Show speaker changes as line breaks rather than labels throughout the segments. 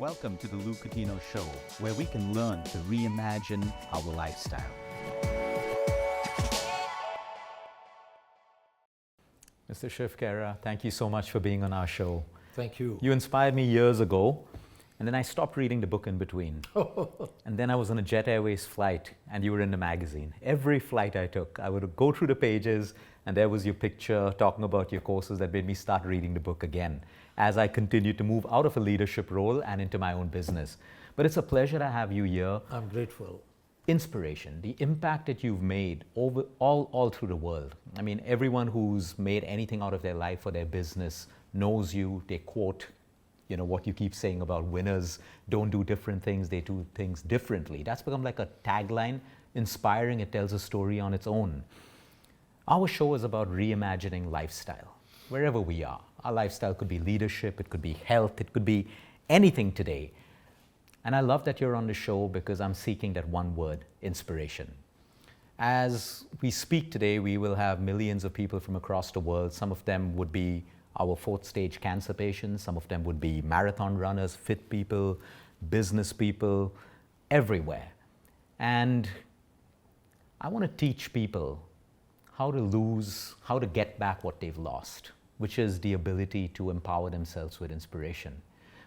Welcome to the Luke Coutinho Show, where we can learn to reimagine our lifestyle. Mr. Shiv Khera, thank you so much for being on our show.
Thank you.
You inspired me years ago, and then I stopped reading the book in between. And then I was on a Jet Airways flight, and you were in the magazine. Every flight I took, I would go through the pages, and there was your picture talking about your courses that made me start reading the book again as I continued to move out of a leadership role and into my own business. But it's a pleasure to have you here.
I'm grateful.
Inspiration, the impact that you've made all through the world. I mean, everyone who's made anything out of their life or their business knows you. They quote, what you keep saying about winners don't do different things, they do things differently. That's become like a tagline, inspiring. It tells a story on its own. Our show is about reimagining lifestyle, wherever we are. Our lifestyle could be leadership, it could be health, it could be anything today. And I love that you're on the show because I'm seeking that one word, inspiration. As we speak today, we will have millions of people from across the world. Some of them would be our fourth stage cancer patients. Some of them would be marathon runners, fit people, business people, everywhere. And I want to teach people how to get back what they've lost, which is the ability to empower themselves with inspiration.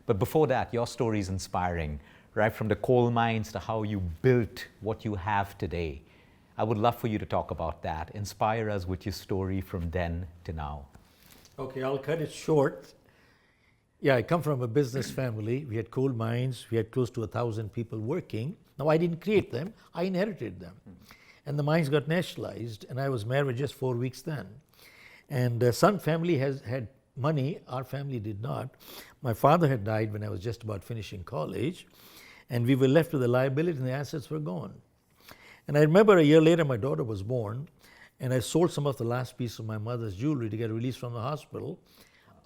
But before that, your story is inspiring, right from the coal mines to how you built what you have today. I would love for you to talk about that. Inspire us with your story from then to now.
Okay, I'll cut it short. Yeah, I come from a business family. We had coal mines. We had close to 1,000 people working. Now, I didn't create them. I inherited them. And the mines got nationalized, and I was married just 4 weeks then. And some family had money. Our family did not. My father had died when I was just about finishing college, and we were left with the liability and the assets were gone. And I remember a year later, my daughter was born, and I sold some of the last piece of my mother's jewelry to get released from the hospital.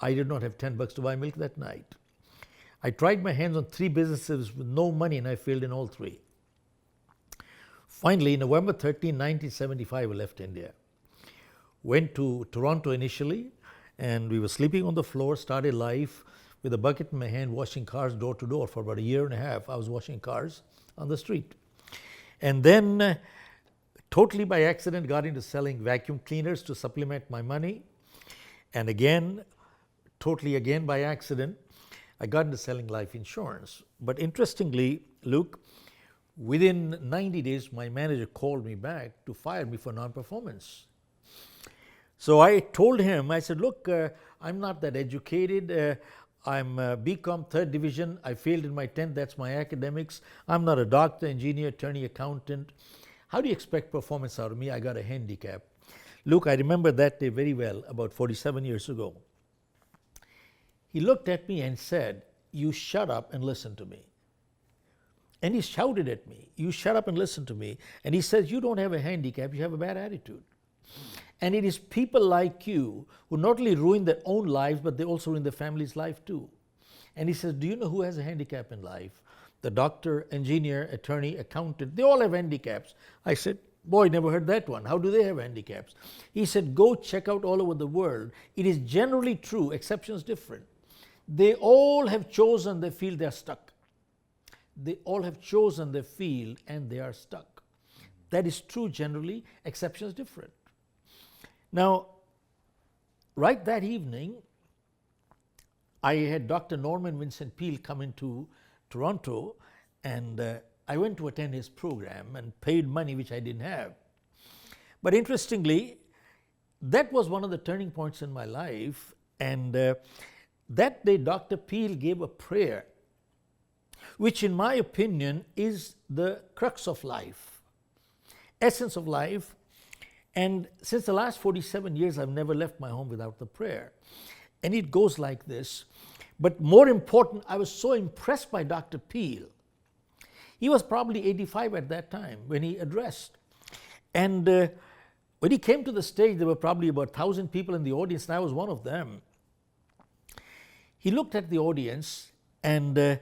I did not have $10 to buy milk that night. I tried my hands on 3 businesses with no money, and I failed in all 3. Finally, November 13, 1975, I left India. Went to Toronto initially, and we were sleeping on the floor, started life with a bucket in my hand, washing cars door to door for about a year and a half. I was washing cars on the street. And then, totally by accident, got into selling vacuum cleaners to supplement my money. And again, totally again by accident, I got into selling life insurance. But interestingly, Luke, within 90 days, my manager called me back to fire me for non-performance. So I told him, I said, look, I'm not that educated. I'm BCom 3rd division. I failed in my 10th. That's my academics. I'm not a doctor, engineer, attorney, accountant. How do you expect performance out of me? I got a handicap. Luke, I remember that day very well, about 47 years ago. He looked at me and said, you shut up and listen to me. And he shouted at me, you shut up and listen to me. And he says, you don't have a handicap, you have a bad attitude. And it is people like you who not only ruin their own lives, but they also ruin their family's life too. And he says, do you know who has a handicap in life? The doctor, engineer, attorney, accountant, they all have handicaps. I said, boy, never heard that one. How do they have handicaps? He said, go check out all over the world. It is generally true, exceptions different. They all have chosen their field, they are stuck. They all have chosen their field and they are stuck. That is true generally, exceptions different. Now, right that evening, I had Dr. Norman Vincent Peale come into Toronto, and I went to attend his program and paid money which I didn't have. But interestingly, that was one of the turning points in my life, and that day Dr. Peale gave a prayer which in my opinion is the crux of life, essence of life. And since the last 47 years, I've never left my home without the prayer. And it goes like this. But more important, I was so impressed by Dr. Peale. He was probably 85 at that time when he addressed. And when he came to the stage, there were probably about 1,000 people in the audience, and I was one of them. He looked at the audience and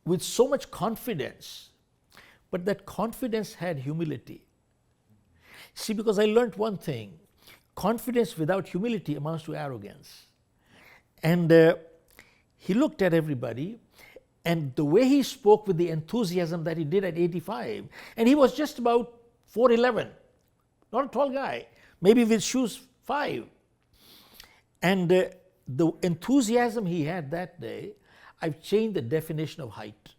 with so much confidence, but that confidence had humility. See, because I learned one thing, confidence without humility amounts to arrogance. And he looked at everybody And the way he spoke with the enthusiasm that he did at 85, and he was just about 4'11", not a tall guy, maybe with shoes 5. And the enthusiasm he had that day, I've changed the definition of height.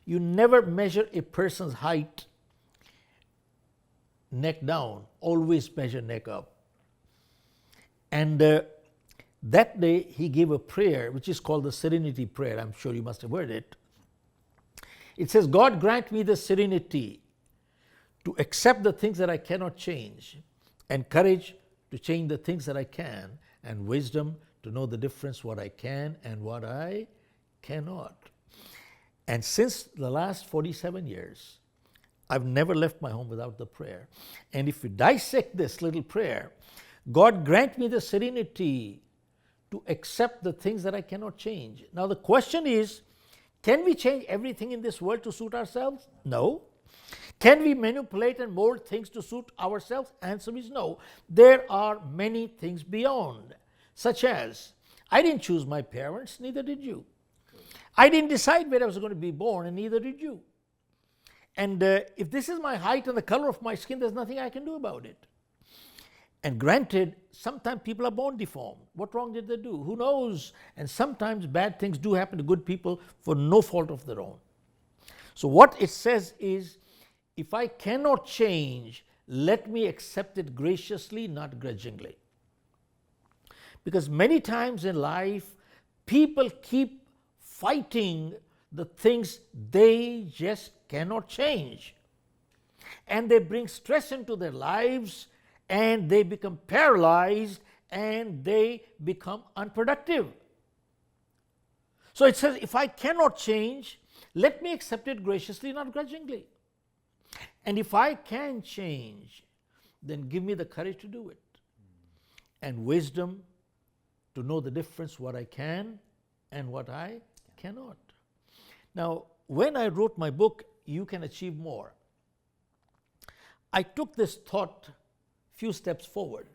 You never measure a person's height neck down, always measure neck up. And that day he gave a prayer which is called the Serenity Prayer. I'm sure you must have heard it. It says, God grant me the serenity to accept the things that I cannot change, and courage to change the things that I can, and wisdom to know the difference what I can and what I cannot. And since the last 47 years, I've never left my home without the prayer. And if we dissect this little prayer, God grant me the serenity to accept the things that I cannot change. Now the question is, can we change everything in this world to suit ourselves? No. Can we manipulate and mold things to suit ourselves? Answer is no. There are many things beyond, such as, I didn't choose my parents, neither did you. I didn't decide where I was going to be born, and neither did you. And if this is my height and the color of my skin, there's nothing I can do about it. And granted, sometimes people are born deformed. What wrong did they do? Who knows? And sometimes bad things do happen to good people for no fault of their own. So what it says is, if I cannot change, let me accept it graciously, not grudgingly. Because many times in life, people keep fighting the things they just cannot change. And they bring stress into their lives, and they become paralyzed, and they become unproductive. So it says, if I cannot change, let me accept it graciously, not grudgingly. And if I can change, then give me the courage to do it. And wisdom to know the difference what I can and what I cannot. Now, when I wrote my book, You Can Achieve More, I took this thought few steps forward.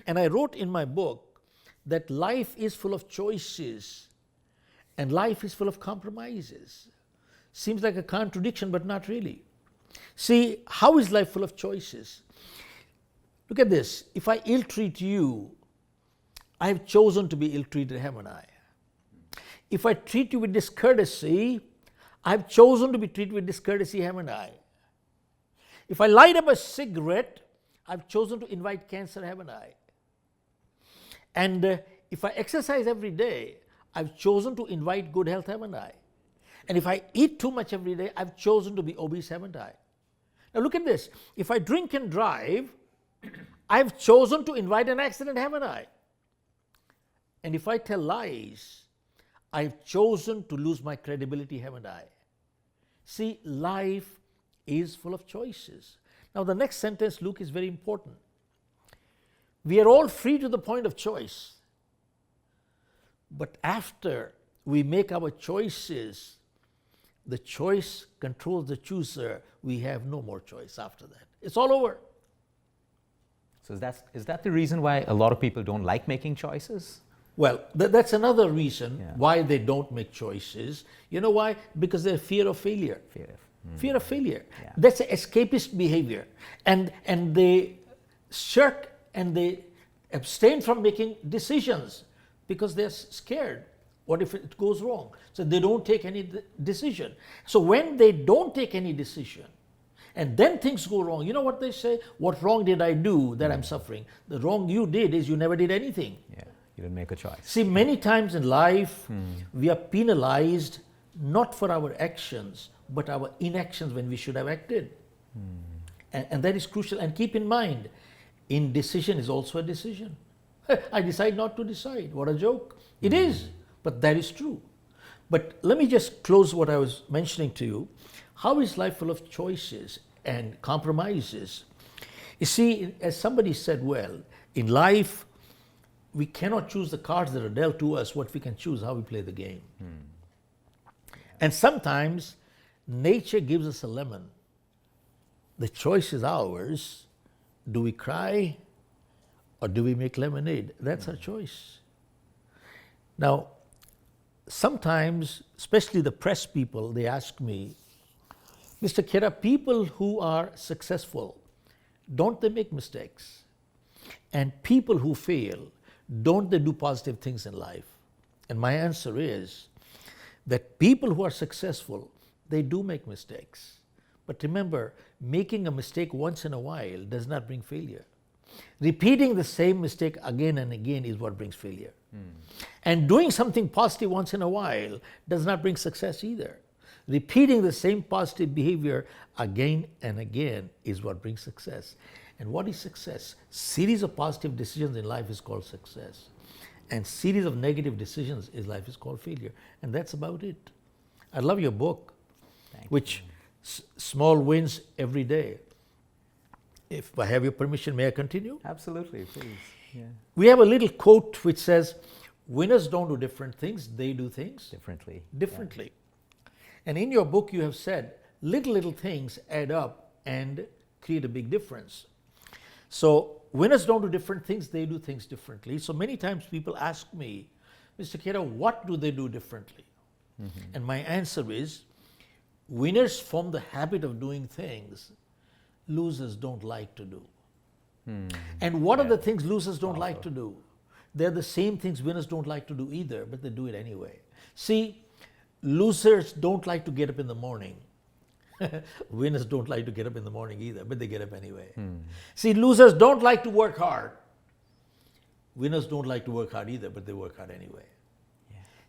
And I wrote in my book that life is full of choices and life is full of compromises. Seems like a contradiction, but not really. See, how is life full of choices? Look at this. If I ill-treat you, I have chosen to be ill-treated, haven't I? If I treat you with discourtesy, I have chosen to be treated with discourtesy, haven't I? If I light up a cigarette, I've chosen to invite cancer, haven't I? And if I exercise every day, I've chosen to invite good health, haven't I? And if I eat too much every day, I've chosen to be obese, haven't I? Now look at this. If I drink and drive, I've chosen to invite an accident, haven't I? And if I tell lies, I've chosen to lose my credibility, haven't I? See, life is full of choices. Now the next sentence, Luke, is very important. We are all free to the point of choice. But after we make our choices, the choice controls the chooser. We have no more choice after that. It's all over.
So is that the reason why a lot of people don't like making choices?
Well, that's another reason why they don't make choices. You know why? Because they're fear of failure. Fear of failure. Yeah. That's an escapist behavior. And they shirk and they abstain from making decisions because they're scared. What if it goes wrong? So they don't take any decision. So when they don't take any decision and then things go wrong, you know what they say? What wrong did I do that I'm suffering? The wrong you did is you never did anything.
Yeah, you didn't make a choice.
See, many times in life, we are penalized not for our actions, but our inactions when we should have acted. And that is crucial. And keep in mind, indecision is also a decision. I decide not to decide. What a joke. It is, but that is true. But let me just close what I was mentioning to you. How is life full of choices and compromises? You see, as somebody said well, in life, we cannot choose the cards that are dealt to us. What we can choose, how we play the game. And sometimes nature gives us a lemon. The choice is ours. Do we cry or do we make lemonade? That's our choice. Now, sometimes, especially the press people, they ask me, Mr. Khera, people who are successful, don't they make mistakes? And people who fail, don't they do positive things in life? And my answer is that people who are successful, they do make mistakes. But remember, making a mistake once in a while does not bring failure. Repeating the same mistake again and again is what brings failure. And doing something positive once in a while does not bring success either. Repeating the same positive behavior again and again is what brings success. And what is success? Series of positive decisions in life is called success. And series of negative decisions in life is called failure. And that's about it. I love your book, which small wins every day. If I have your permission, may I continue?
Absolutely, please. Yeah.
We have a little quote which says, winners don't do different things, they do things
Differently.
differently. And in your book, you have said, little things add up and create a big difference. So winners don't do different things, they do things differently. So many times people ask me, Mr. Khera, what do they do differently? And my answer is, winners form the habit of doing things losers don't like to do. And what are the things losers don't like to do? They're the same things winners don't like to do either, but they do it anyway. See, losers don't like to get up in the morning. Winners don't like to get up in the morning either, but they get up anyway. See, losers don't like to work hard. Winners don't like to work hard either, but they work hard anyway.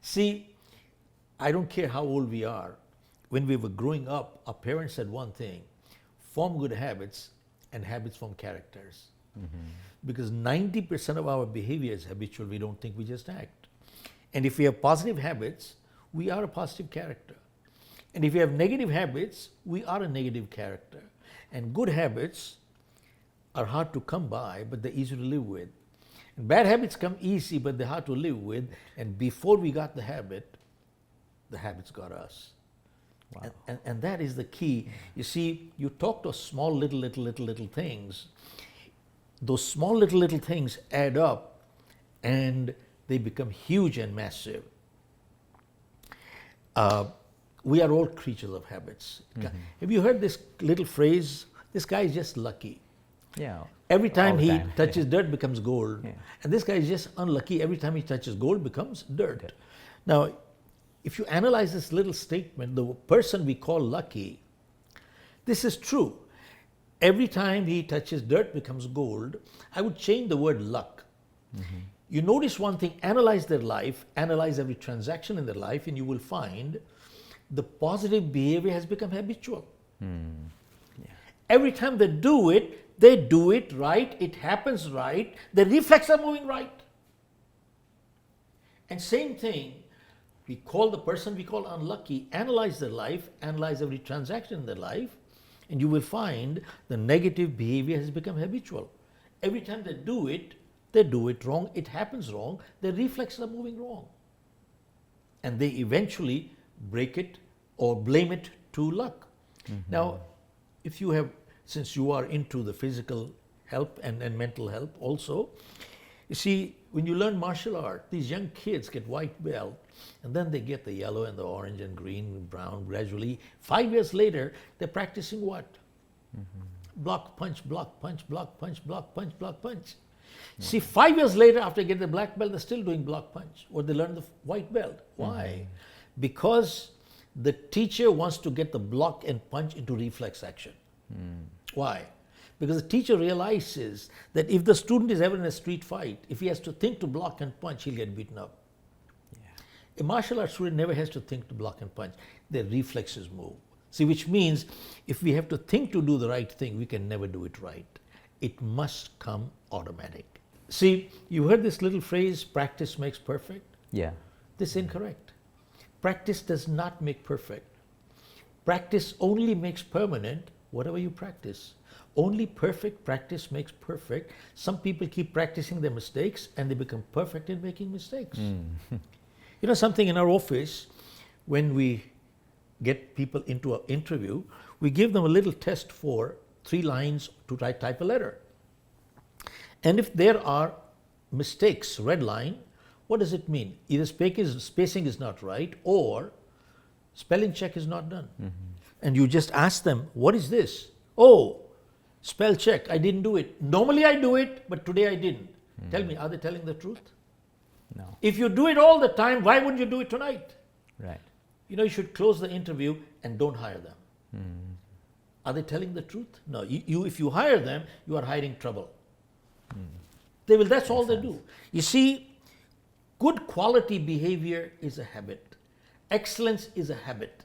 See, I don't care how old we are. When we were growing up, our parents said one thing, form good habits and habits form characters. Because 90% of our behavior is habitual. We don't think, we just act. And if we have positive habits, we are a positive character. And if we have negative habits, we are a negative character. And good habits are hard to come by, but they're easy to live with. And bad habits come easy, but they're hard to live with. And before we got the habits got us.
Wow.
And that is the key. You see, you talk to small little things. Those small little things add up and they become huge and massive. We are all creatures of habits. Have you heard this little phrase? This guy is just lucky.
Yeah.
Every time
All the
he
time.
touches dirt becomes gold.
Yeah.
And this guy is just unlucky. Every time he touches gold becomes dirt. Now, if you analyze this little statement, the person we call lucky, this is true. Every time he touches dirt becomes gold. I would change the word luck. You notice one thing, analyze their life, analyze every transaction in their life, and you will find the positive behavior has become habitual. Every time they do it right, it happens right, the reflex are moving right. And same thing, we call the person we call unlucky, analyze their life, analyze every transaction in their life, and you will find the negative behavior has become habitual. Every time they do it wrong, it happens wrong, their reflexes are moving wrong. And they eventually break it or blame it to luck. Now, if you have, since you are into the physical health and mental health also, you see, when you learn martial art, these young kids get white belt, and then they get the yellow and the orange and green and brown gradually. 5 years later, they're practicing what? Block, punch, block, punch, block, punch, block, punch, block, punch. See, 5 years later, after they get the black belt, they're still doing block, punch, or they learn the white belt. Why? Because the teacher wants to get the block and punch into reflex action. Why? Because the teacher realizes that if the student is ever in a street fight, if he has to think to block and punch, he'll get beaten up. A martial arts student never has to think to block and punch. Their reflexes move. See, which means if we have to think to do the right thing, we can never do it right. It must come automatic. See, you heard this little phrase, practice makes perfect?
Yeah.
This is incorrect. Practice does not make perfect. Practice only makes permanent whatever you practice. Only perfect practice makes perfect. Some people keep practicing their mistakes and they become perfect in making mistakes. You know something, in our office, when we get people into an interview, we give them a little test for 3 lines to type a letter. And if there are mistakes, red line, What does it mean? Either spacing is not right or spelling check is not done. And you just ask them, what is this? Oh, spell check, I didn't do it. Normally I do it, but today I didn't. Tell me, are they telling the truth?
No.
If you do it all the time, why wouldn't you do it tonight?
Right.
You should close the interview and don't hire them. Are they telling the truth? No. If you hire them, you are hiring trouble. That's all they do. You see, good quality behavior is a habit. Excellence is a habit.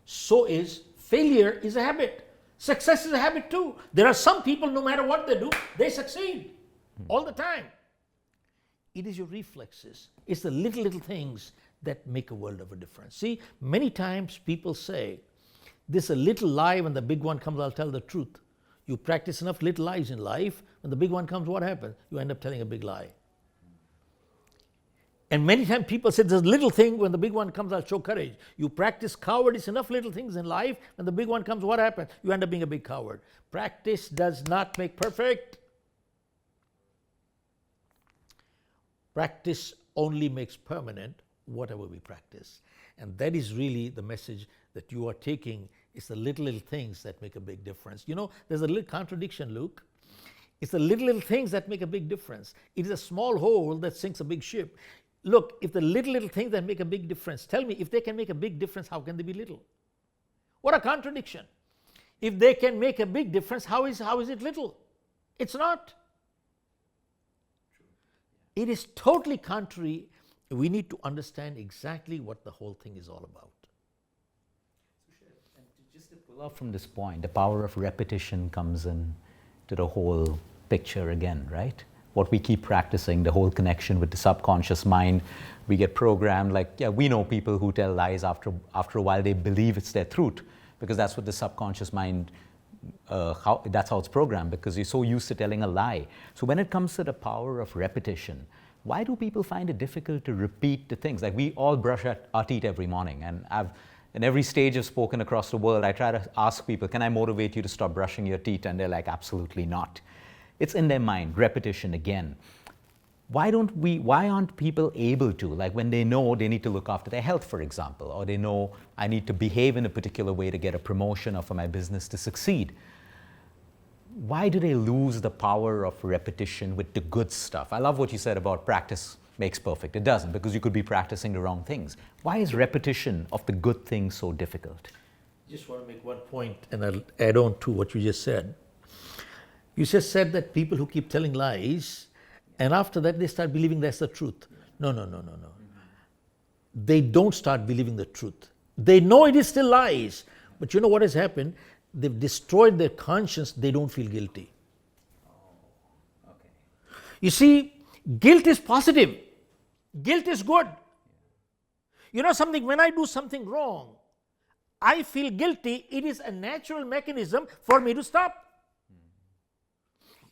So is failure is a habit. Success is a habit too. There are some people, no matter what they do, they succeed all the time. It is your reflexes. It's the little things that make a world of a difference. See, many times people say, this is a little lie, when the big one comes, I'll tell the truth. You practice enough little lies in life, when the big one comes, what happens? You end up telling a big lie. And many times people say, this little thing, when the big one comes, I'll show courage. You practice cowardice, enough little things in life, when the big one comes, what happens? You end up being a big coward. Practice does not make perfect. Practice only makes permanent whatever we practice. And that is really the message that you are taking. It's the little things that make a big difference. There's a little contradiction, Luke. It's the little things that make a big difference. It is a small hole that sinks a big ship. Look, if the little things that make a big difference, tell me, if they can make a big difference, how can they be little? What a contradiction. If they can make a big difference, how is it little? It's not. It is totally contrary. We need to understand exactly what the whole thing is all about.
And just to pull off from this point, the power of repetition comes in to the whole picture again, right? What we keep practicing, the whole connection with the subconscious mind, we get programmed. We know people who tell lies after a while, they believe it's their truth, because that's what the subconscious mind, that's how it's programmed, because you're so used to telling a lie. So when it comes to the power of repetition, why do people find it difficult to repeat the things? We all brush our teeth every morning, and in every stage I've spoken across the world, I try to ask people, can I motivate you to stop brushing your teeth? And they're like, absolutely not. It's in their mind, repetition again. Why aren't people able to, when they know they need to look after their health, for example, or they know I need to behave in a particular way to get a promotion or for my business to succeed? Why do they lose the power of repetition with the good stuff? I love what you said about practice makes perfect. It doesn't, because you could be practicing the wrong things. Why is repetition of the good things so difficult?
Just want to make one point, and I'll add on to what you just said. You just said that people who keep telling lies, and after that they start believing that's the truth. No. They don't start believing the truth. They know it is still lies, but you know what has happened? They've destroyed their conscience. They don't feel guilty.
Okay.
You see, guilt is positive. Guilt is good. When I do something wrong, I feel guilty. It is a natural mechanism for me to stop.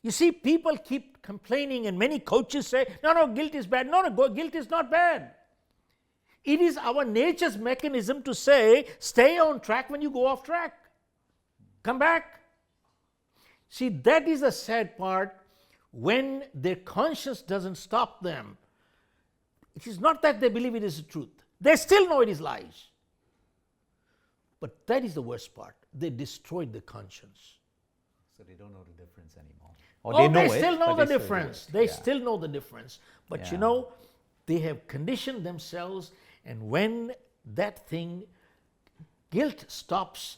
You see, people keep complaining, and many coaches say, no, guilt is bad. No, guilt is not bad. It is our nature's mechanism to say, stay on track when you go off track. Come back. See, that is the sad part, when their conscience doesn't stop them. It is not that they believe it is the truth. They still know it is lies. But that is the worst part. They destroyed the conscience.
So they don't know the difference anymore. Or
they still know the difference. They still know the difference. But they have conditioned themselves, and when that thing, guilt stops,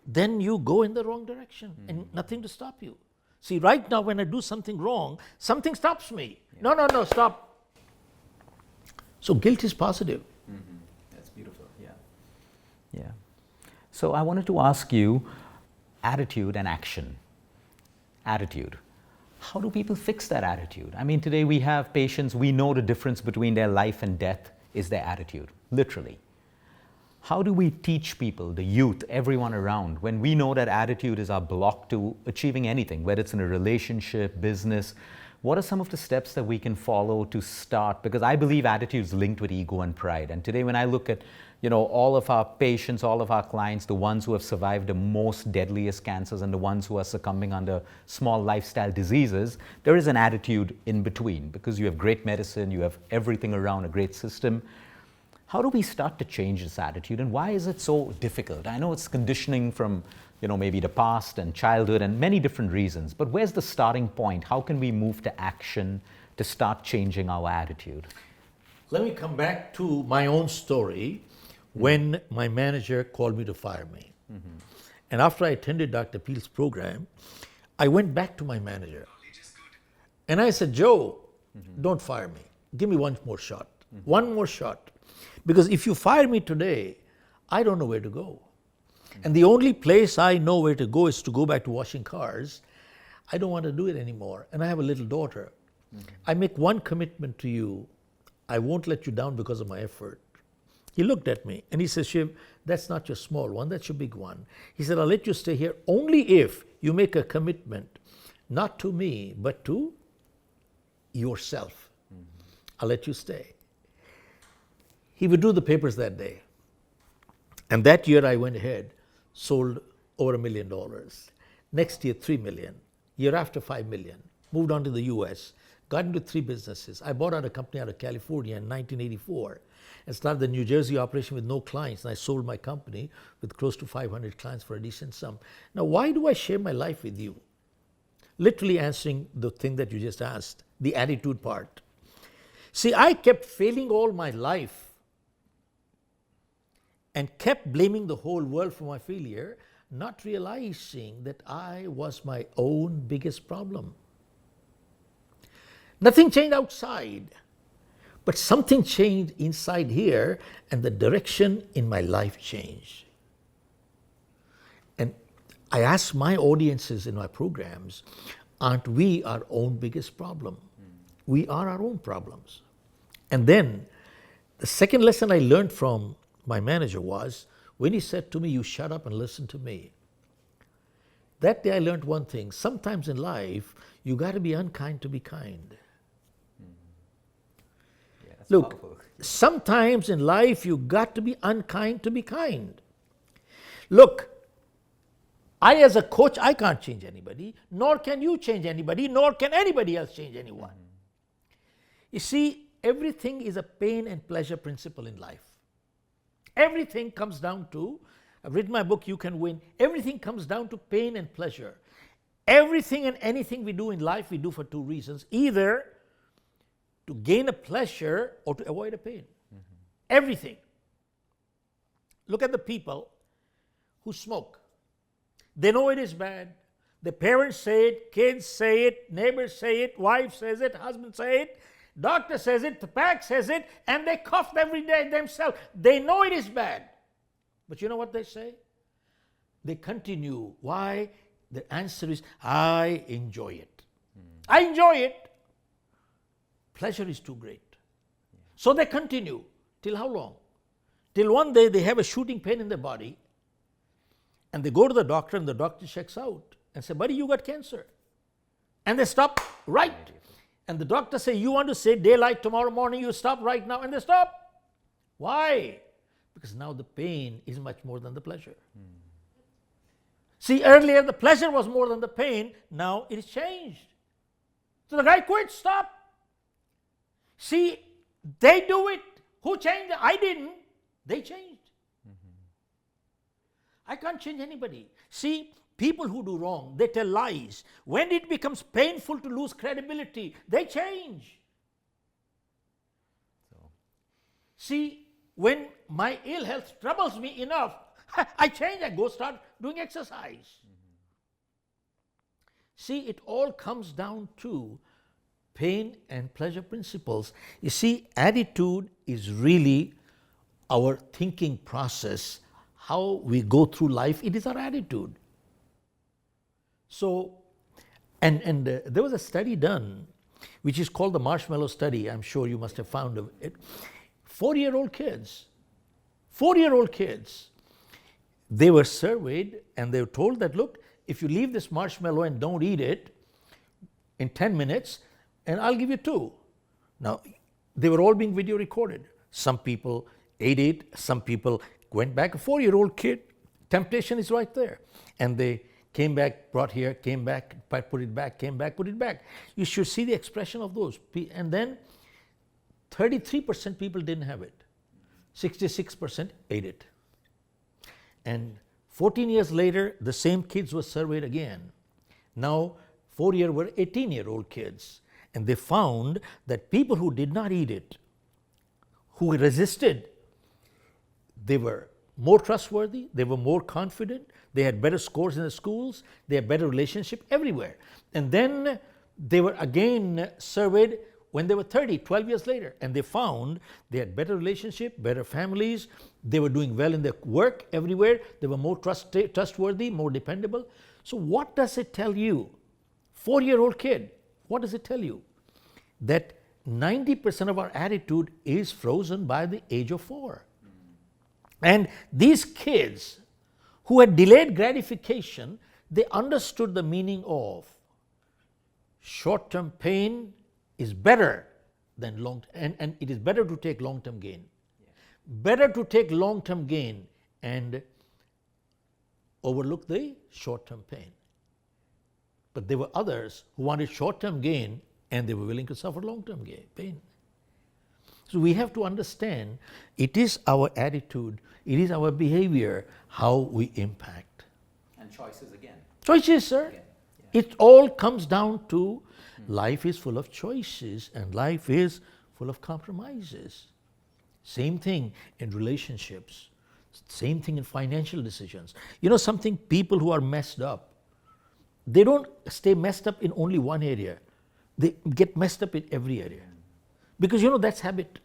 then you go in the wrong direction and nothing to stop you. See, right now when I do something wrong, something stops me. No, stop. So guilt is positive.
That's beautiful, yeah. So I wanted to ask you, attitude and action. Attitude. How do people fix that attitude? Today we have patients, we know the difference between their life and death is their attitude, literally. How do we teach people, the youth, everyone around, when we know that attitude is our block to achieving anything, whether it's in a relationship, business, what are some of the steps that we can follow to start? Because I believe attitude is linked with ego and pride. And today when I look at, all of our patients, all of our clients, the ones who have survived the most deadliest cancers and the ones who are succumbing under small lifestyle diseases, there is an attitude in between, because you have great medicine, you have everything around, a great system. How do we start to change this attitude, and why is it so difficult? I know it's conditioning from, maybe the past and childhood and many different reasons, but where's the starting point? How can we move to action to start changing our attitude?
Let me come back to my own story when my manager called me to fire me. And after I attended Dr. Peel's program, I went back to my manager. And I said, Joe, don't fire me. Give me one more shot. One more shot. Because if you fire me today, I don't know where to go. And the only place I know where to go is to go back to washing cars. I don't want to do it anymore. And I have a little daughter. I make one commitment to you. I won't let you down because of my effort. He looked at me and he said, Shiv, that's not your small one, that's your big one. He said, I'll let you stay here only if you make a commitment, not to me, but to yourself. I'll let you stay. He withdrew the papers that day. And that year I went ahead, sold over $1 million. Next year, 3 million. Year after, 5 million. Moved on to the US, got into 3 businesses. I bought out a company out of California in 1984 and started the New Jersey operation with no clients. And I sold my company with close to 500 clients for a decent sum. Now, why do I share my life with you? Literally answering the thing that you just asked, the attitude part. See, I kept failing all my life and kept blaming the whole world for my failure, not realizing that I was my own biggest problem. Nothing changed outside, but something changed inside here, and the direction in my life changed. And I ask my audiences in my programs, aren't we our own biggest problem? We are our own problems. And then the second lesson I learned from my manager was when he said to me, you shut up and listen to me. That day I learned one thing. Sometimes in life, you got to be unkind to be kind.
Yeah, that's
Look,
powerful.
sometimes in life, you got to be unkind to be kind. Look, I as a coach, I can't change anybody, nor can you change anybody, nor can anybody else change anyone. You see, everything is a pain and pleasure principle in life. Everything comes down to, I've written my book, You Can Win. Everything comes down to pain and pleasure. Everything and anything we do in life, we do for 2 reasons. Either to gain a pleasure or to avoid a pain. Everything. Look at the people who smoke. They know it is bad. The parents say it, kids say it, neighbors say it, wife says it, husband say it. Doctor says it, the pack says it, and they cough every day themselves. They know it is bad. But you know what they say? They continue. Why? The answer is, I enjoy it. I enjoy it. Pleasure is too great. So they continue. Till how long? Till one day they have a shooting pain in their body, and they go to the doctor, and the doctor checks out and says, buddy, you got cancer. And they stop right. And the doctor says, you want to say daylight tomorrow morning, you stop right now, and they stop. Why? Because now the pain is much more than the pleasure. See, earlier the pleasure was more than the pain, now it is changed. So the guy quit, stop. See, they do it. Who changed it? I didn't. They changed. I can't change anybody. See, people who do wrong, they tell lies. When it becomes painful to lose credibility, they change. See, when my ill health troubles me enough, I change, I go start doing exercise. See, it all comes down to pain and pleasure principles. You see, attitude is really our thinking process, how we go through life. It is our attitude. So, and there was a study done, which is called the marshmallow study. I'm sure you must have found it. 4-year-old kids, they were surveyed and they were told that, look, if you leave this marshmallow and don't eat it, in 10 minutes, And I'll give you two. Now, they were all being video recorded. Some people ate it, some people went back. A 4-year-old kid, temptation is right there. And they came back, brought here, came back, put it back, came back, put it back. You should see the expression of those. And then 33% people didn't have it. 66% ate it. And 14 years later, the same kids were surveyed again. Now, 4-year were 18-year-old kids. And they found that people who did not eat it, who resisted, they were more trustworthy, they were more confident, they had better scores in the schools, they had better relationship everywhere. And then they were again surveyed when they were 30, 12 years later, and they found they had better relationship, better families, they were doing well in their work everywhere, they were more trustworthy, more dependable. So what does it tell you? 4-year-old kid, what does it tell you? That 90% of our attitude is frozen by the age of 4. And these kids who had delayed gratification, they understood the meaning of short-term pain is better than and it is better to take long-term gain. Better to take long-term gain and overlook the short-term pain. But there were others who wanted short-term gain and they were willing to suffer long-term pain. So we have to understand it is our attitude, it is our behavior, how we impact.
And choices again.
Choices, sir.
Again. Yeah.
It all comes down to life is full of choices and life is full of compromises. Same thing in relationships, same thing in financial decisions. You know something, people who are messed up, they don't stay messed up in only one area. They get messed up in every area. Because you know that's habit.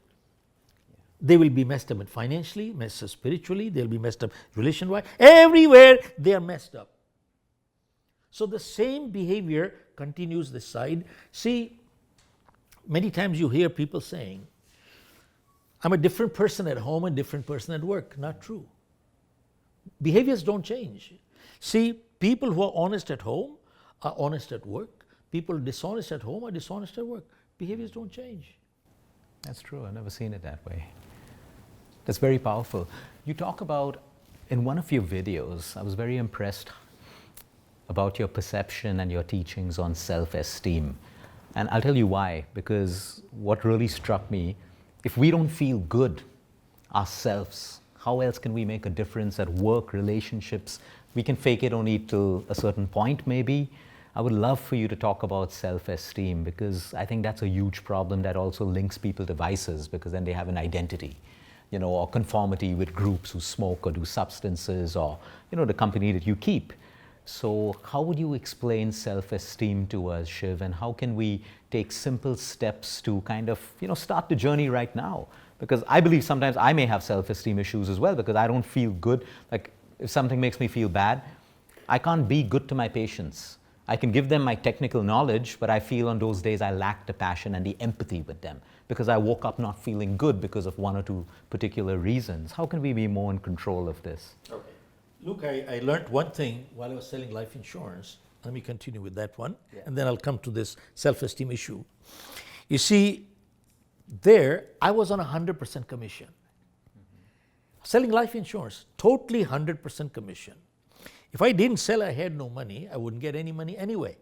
They will be messed up financially, messed up spiritually, they'll be messed up relation-wise. Everywhere they are messed up. So the same behavior continues this side. See, many times you hear people saying, I'm a different person at home and different person at work. Not true. Behaviors don't change. See, people who are honest at home are honest at work. People dishonest at home are dishonest at work. Behaviors don't change.
That's true. I've never seen it that way. That's very powerful. You talk about, in one of your videos, I was very impressed about your perception and your teachings on self-esteem. And I'll tell you why, because what really struck me, if we don't feel good ourselves, how else can we make a difference at work, relationships? We can fake it only till a certain point maybe. I would love for you to talk about self-esteem, because I think that's a huge problem that also links people to vices, because then they have an identity, you know, or conformity with groups who smoke or do substances, or, you know, the company that you keep. So how would you explain self-esteem to us, Shiv, and how can we take simple steps to kind of, you know, start the journey right now? Because I believe sometimes I may have self-esteem issues as well, because I don't feel good. Like if something makes me feel bad, I can't be good to my patients. I can give them my technical knowledge, but I feel on those days I lack the passion and the empathy with them, because I woke up not feeling good because of one or two particular reasons. How can we be more in control of this?
Okay. Look, I learned one thing while I was selling life insurance. Let me continue with that one, and then I'll come to this self-esteem issue. You see, there I was on 100% commission. Selling life insurance, totally 100% commission. If I didn't sell, I had no money. I wouldn't get any money anyway.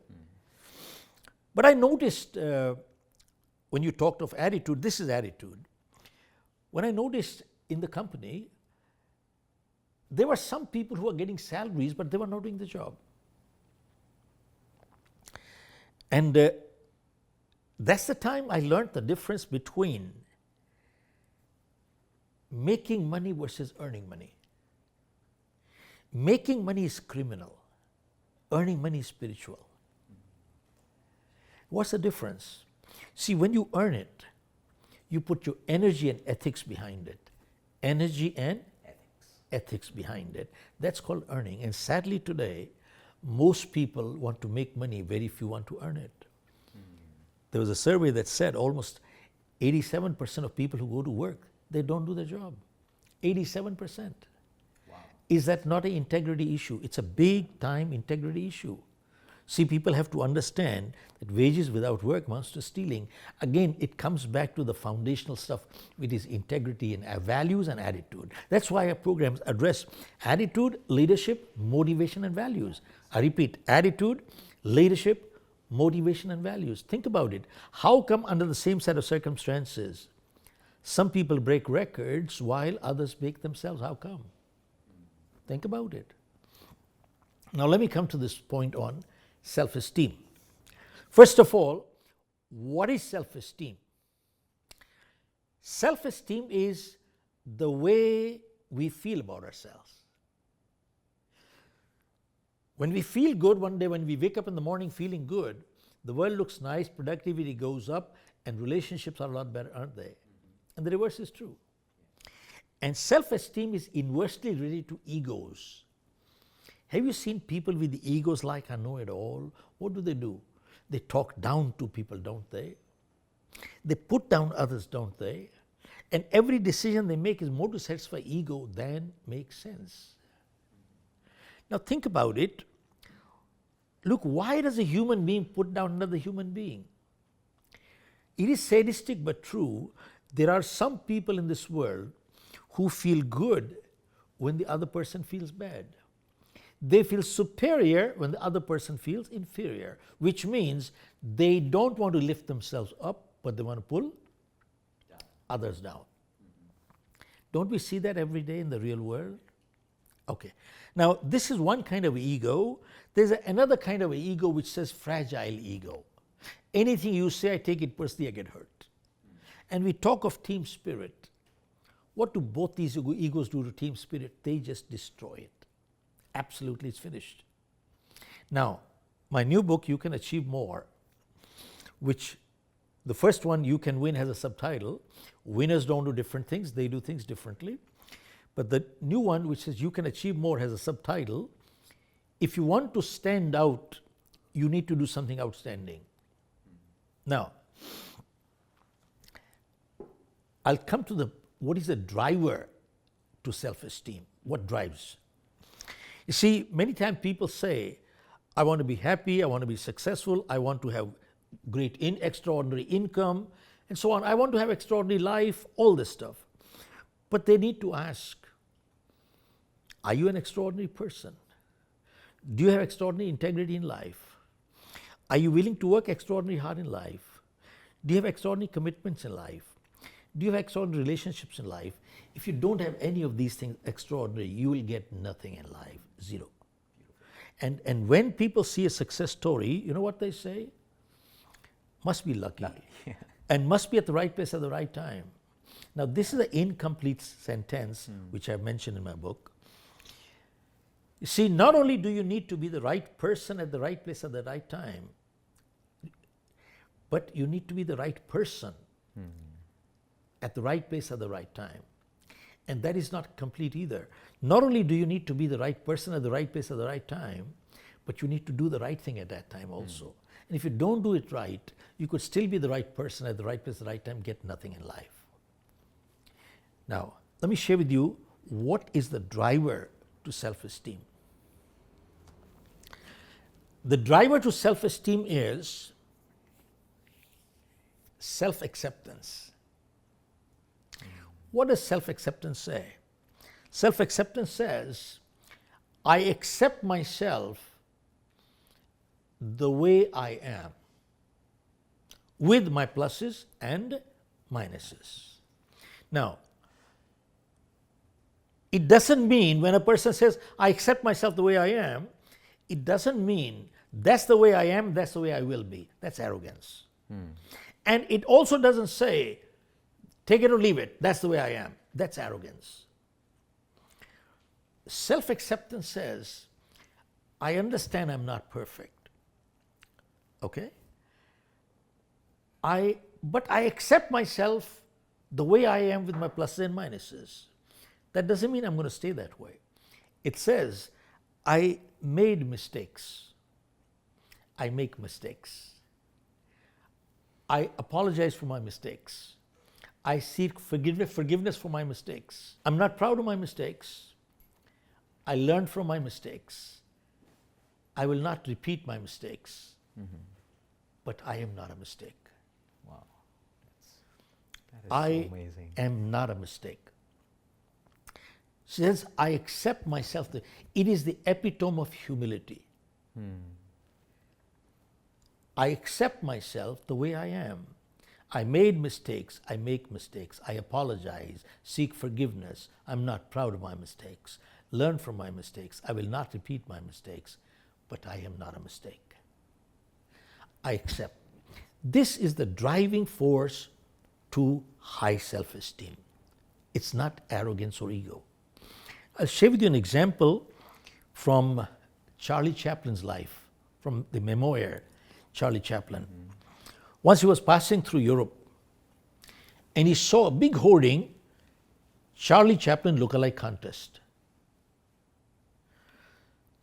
But I noticed when you talked of attitude, this is attitude. When I noticed in the company, there were some people who were getting salaries, but they were not doing the job. And that's the time I learned the difference between making money versus earning money. Making money is criminal. Earning money is spiritual. What's the difference? See, when you earn it, you put your energy and ethics behind it. Energy and ethics behind it. That's called earning. And sadly today, most people want to make money, very few want to earn it. There was a survey that said almost 87% of people who go to work, they don't do their job. 87%. Wow. Is that not an integrity issue? It's a big time integrity issue. See, people have to understand that wages without work amounts to stealing. Again, it comes back to the foundational stuff, which is integrity and values and attitude. That's why our programs address attitude, leadership, motivation, and values. I repeat, attitude, leadership, motivation, and values. Think about it. How come under the same set of circumstances, some people break records while others break themselves? How come? Think about it. Now let me come to this point on self-esteem. First of all, what is self-esteem? Self-esteem is the way we feel about ourselves. When we feel good one day, when we wake up in the morning feeling good, the world looks nice, productivity goes up, and relationships are a lot better, aren't they? And the reverse is true. And self-esteem is inversely related to egos. Have you seen people with the egos like I know it all? What do? They talk down to people, don't they? They put down others, don't they? And every decision they make is more to satisfy ego than make sense. Now think about it. Look, why does a human being put down another human being? It is sadistic but true. There are some people in this world who feel good when the other person feels bad. They feel superior when the other person feels inferior, which means they don't want to lift themselves up, but they want to pull others down. Don't we see that every day in the real world? Okay. Now, this is one kind of ego. There's another kind of ego which says fragile ego. Anything you say, I take it personally, I get hurt. And we talk of team spirit. What do both these egos do to team spirit? They just destroy it. Absolutely, it's finished. Now, my new book, You Can Achieve More, which the first one, You Can Win, has a subtitle. Winners don't do different things, they do things differently. But the new one, which says You Can Achieve More, has a subtitle. If you want to stand out, you need to do something outstanding. Now, I'll come to what is the driver to self-esteem? What drives? You see, many times people say, I want to be happy, I want to be successful, I want to have great extraordinary income, and so on. I want to have extraordinary life, all this stuff. But they need to ask, are you an extraordinary person? Do you have extraordinary integrity in life? Are you willing to work extraordinarily hard in life? Do you have extraordinary commitments in life? Do you have extraordinary relationships in life? If you don't have any of these things extraordinary, you will get nothing in life, zero. And when people see a success story, you know what they say? Must be lucky. Yeah. And must be at the right place at the right time. Now, this is an incomplete sentence, which I've mentioned in my book. You see, not only do you need to be the right person at the right place at the right time, but you need to be the right person at the right place at the right time. And that is not complete either. Not only do you need to be the right person at the right place at the right time, but you need to do the right thing at that time also. And if you don't do it right, you could still be the right person at the right place at the right time, get nothing in life. Now, let me share with you what is the driver to self-esteem. The driver to self-esteem is self-acceptance. What does self-acceptance say? Self-acceptance says, I accept myself the way I am, with my pluses and minuses. Now, it doesn't mean when a person says, I accept myself the way I am, it doesn't mean that's the way I am, that's the way I will be. That's arrogance. And it also doesn't say, take it or leave it, that's the way I am. That's arrogance. Self-acceptance says, I understand I'm not perfect. Okay? But I accept myself the way I am with my pluses and minuses. That doesn't mean I'm going to stay that way. It says, I made mistakes. I make mistakes. I apologize for my mistakes. I seek forgiveness for my mistakes. I'm not proud of my mistakes. I learned from my mistakes. I will not repeat my mistakes, but I am not a mistake.
Wow. That is
I
so amazing.
am not a mistake. Says, I accept myself. It is the epitome of humility. I accept myself the way I am. I made mistakes. I make mistakes. I apologize, seek forgiveness. I'm not proud of my mistakes. Learn from my mistakes. I will not repeat my mistakes, but I am not a mistake. I accept. This is the driving force to high self-esteem. It's not arrogance or ego. I'll share with you an example from Charlie Chaplin's life, from the memoir, Charlie Chaplin. Once he was passing through Europe and he saw a big hoarding, Charlie Chaplin lookalike contest.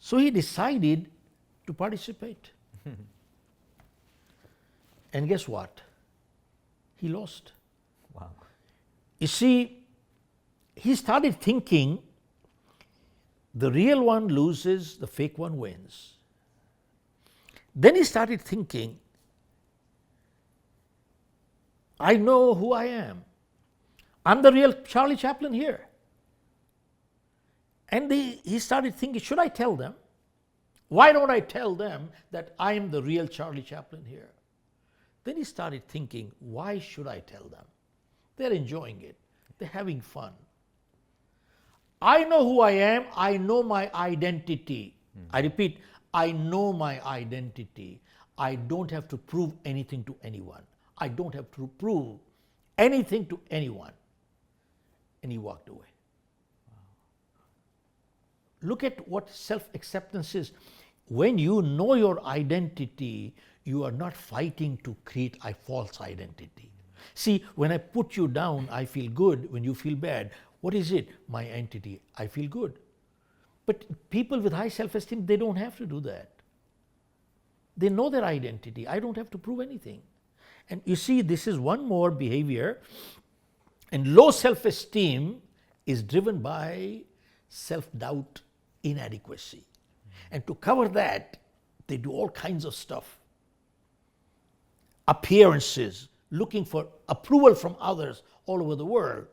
So he decided to participate. And guess what? He lost.
Wow.
You see, he started thinking the real one loses, the fake one wins. Then he started thinking, I know who I am. I'm the real Charlie Chaplin here. And he started thinking, should I tell them? Why don't I tell them that I am the real Charlie Chaplin here? Then he started thinking, why should I tell them? They're enjoying it. They're having fun. I know who I am. I know my identity. I repeat, I know my identity. I don't have to prove anything to anyone. I don't have to prove anything to anyone. And he walked away. Look at what self-acceptance is. When you know your identity, you are not fighting to create a false identity. See, when I put you down, I feel good. When you feel bad, what is it? My entity. I feel good. But people with high self-esteem, they don't have to do that. They know their identity. I don't have to prove anything. And you see, this is one more behavior. And low self-esteem is driven by self-doubt, inadequacy. And to cover that, they do all kinds of stuff. Appearances, looking for approval from others all over the world.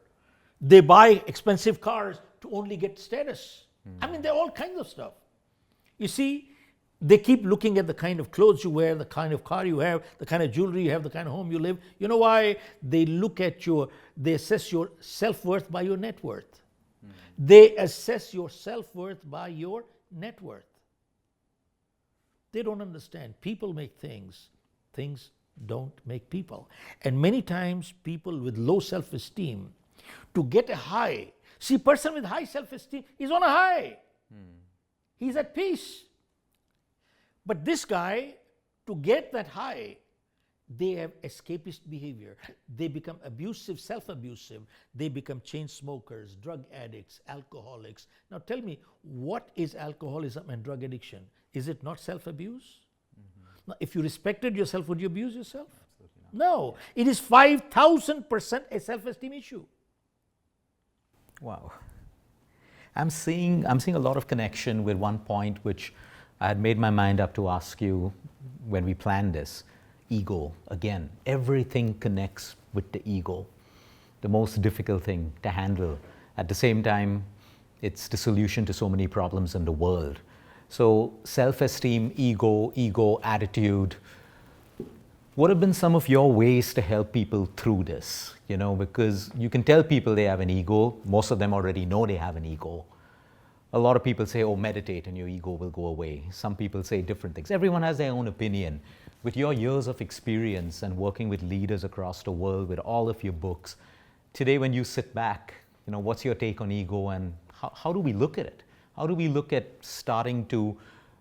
They buy expensive cars to only get status. I mean, there are all kinds of stuff. You see, they keep looking at the kind of clothes you wear, the kind of car you have, the kind of jewelry you have, the kind of home you live. You know why? They look at they assess your self-worth by your net worth. They assess your self-worth by your net worth. They don't understand. People make things. Things don't make people. And many times people with low self-esteem, to get a high, see, person with high self-esteem is on a high. He's at peace. But this guy, to get that high, they have escapist behavior. They become abusive, self-abusive. They become chain smokers, drug addicts, alcoholics. Now tell me, what is alcoholism and drug addiction? Is it not self-abuse? Now, if you respected yourself, would you abuse yourself? No. It is 5,000% a self-esteem issue.
Wow. I'm seeing a lot of connection with one point which I had made my mind up to ask you when we planned this. Ego. Again, everything connects with the ego. The most difficult thing to handle. At the same time, it's the solution to so many problems in the world. So self-esteem, ego, attitude. What have been some of your ways to help people through this? You know, because you can tell people they have an ego. Most of them already know they have an ego. A lot of people say, oh, meditate and your ego will go away. Some people say different things. Everyone has their own opinion. With your years of experience and working with leaders across the world, with all of your books, today when you sit back, you know, what's your take on ego and how do we look at it? How do we look at starting to,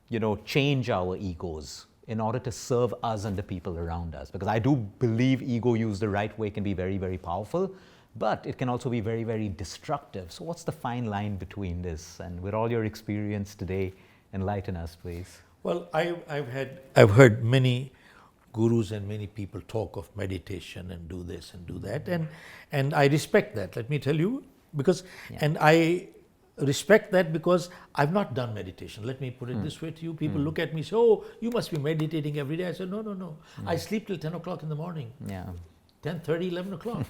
you know, change our egos in order to serve us and the people around us? Because I do believe ego used the right way can be very, very powerful, but it can also be very, very destructive. So what's the fine line between this? And with all your experience today, enlighten us, please.
Well, I've heard many gurus and many people talk of meditation and do this and do that, and I respect that. Let me tell you, because and respect that, because I've not done meditation. Let me put it this way to you. People look at me and say, oh, you must be meditating every day. I said, no, no, no. I sleep till 10 o'clock in the morning.
Yeah.
10:30, 11 o'clock.